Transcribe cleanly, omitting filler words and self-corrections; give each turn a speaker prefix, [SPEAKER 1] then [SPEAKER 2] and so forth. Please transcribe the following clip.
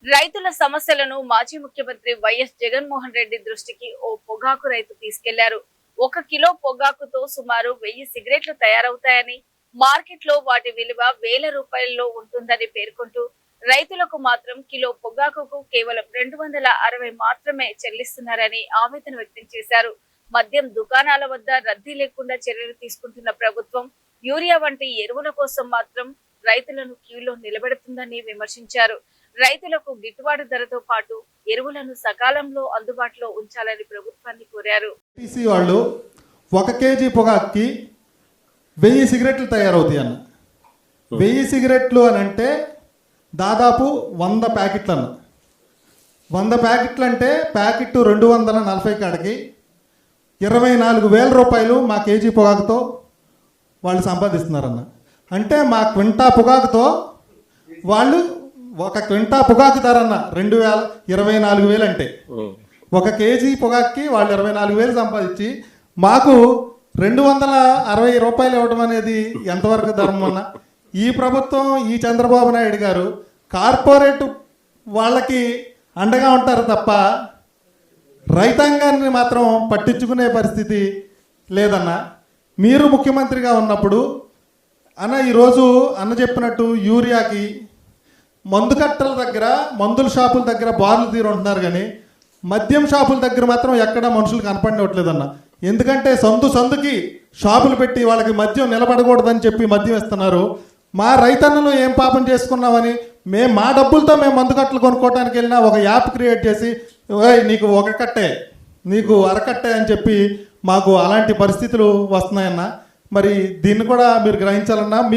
[SPEAKER 1] రైతుల సమస్యలను మాజీ ముఖ్యమంత్రి వైఎస్ జగన్మోహన్ రెడ్డి దృష్టికి ఓ పొగాకు రైతు తీసుకెళ్లారు. 1 కిలో పొగాకుతో సుమారు 1000 సిగరెట్లు తయారవుతాయని, మార్కెట్లో వాటి విలువ వేల రూపాయల్లో ఉంటుందని పేర్కొంటూ రైతులకు మాత్రం కిలో పొగాకుకు కేవలం 260 మాత్రమే చెల్లిస్తున్నారని ఆవేదన వ్యక్తం చేశారు. మద్యం దుకాణాల వద్ద రద్దీ లేకుండా చర్యలు తీసుకుంటున్న ప్రభుత్వం యూరియా వంటి ఎరువుల కోసం మాత్రం రైతులను క్యూలో నిలబెడుతుందని విమర్శించారు. రైతులకు గిట్టుబాటు ధరతో పాటు ఎరువులను సకాలంలో అందుబాటులో ఉంచాలని ప్రభుత్వాన్ని కోరారు.
[SPEAKER 2] టీసీ వాళ్ళు 1 కేజీ పొగాక్కి 1000 సిగరెట్లు తయారవుతాయి అన్న. 1000 సిగరెట్లు అని అంటే దాదాపు 100 ప్యాకెట్లు అన్న. 100 ప్యాకెట్లు అంటే ప్యాకెట్ 240 కాడికి 24,000 రూపాయలు మా కేజీ పొగాకుతో వాళ్ళు సంపాదిస్తున్నారన్న. అంటే మా క్వింటా పొగాకుతో వాళ్ళు 1 క్వింటా పొగాకు ధర అన్న 24,000 అంటే 1 కేజీ పొగాక్కి వాళ్ళు 24,000 సంపాదించి మాకు 260 రూపాయలు ఇవ్వడం అనేది ఎంతవరకు ధర్మం అన్న? ఈ ప్రభుత్వం, ఈ చంద్రబాబు నాయుడు గారు కార్పొరేట్ వాళ్ళకి అండగా ఉంటారు తప్ప రైతాంగాన్ని మాత్రం పట్టించుకునే పరిస్థితి లేదన్న. మీరు ముఖ్యమంత్రిగా ఉన్నప్పుడు అన్న ఈరోజు అన్న చెప్పినట్టు యూరియాకి మందు కట్టల దగ్గర, మందుల షాపుల దగ్గర బార్లు తీరు ఉంటున్నారు, కానీ మద్యం షాపుల దగ్గర మాత్రం ఎక్కడ మనుషులు కనపడినట్లేదన్న. ఎందుకంటే సందుకి షాపులు పెట్టి వాళ్ళకి మద్యం నిలబడకూడదని చెప్పి మద్యం ఇస్తున్నారు. మా రైతన్నలు ఏం పాపం చేసుకున్నామని మా డబ్బులతో మేము మందు కట్టలు కొనుక్కోవడానికి వెళ్ళినా ఒక యాప్ క్రియేట్ చేసి నీకు 1 కట్టే, నీకు అరకట్టే అని చెప్పి మాకు అలాంటి పరిస్థితులు వస్తున్నాయన్న. మరి దీన్ని కూడా మీరు గ్రహించాలన్నా. మీరు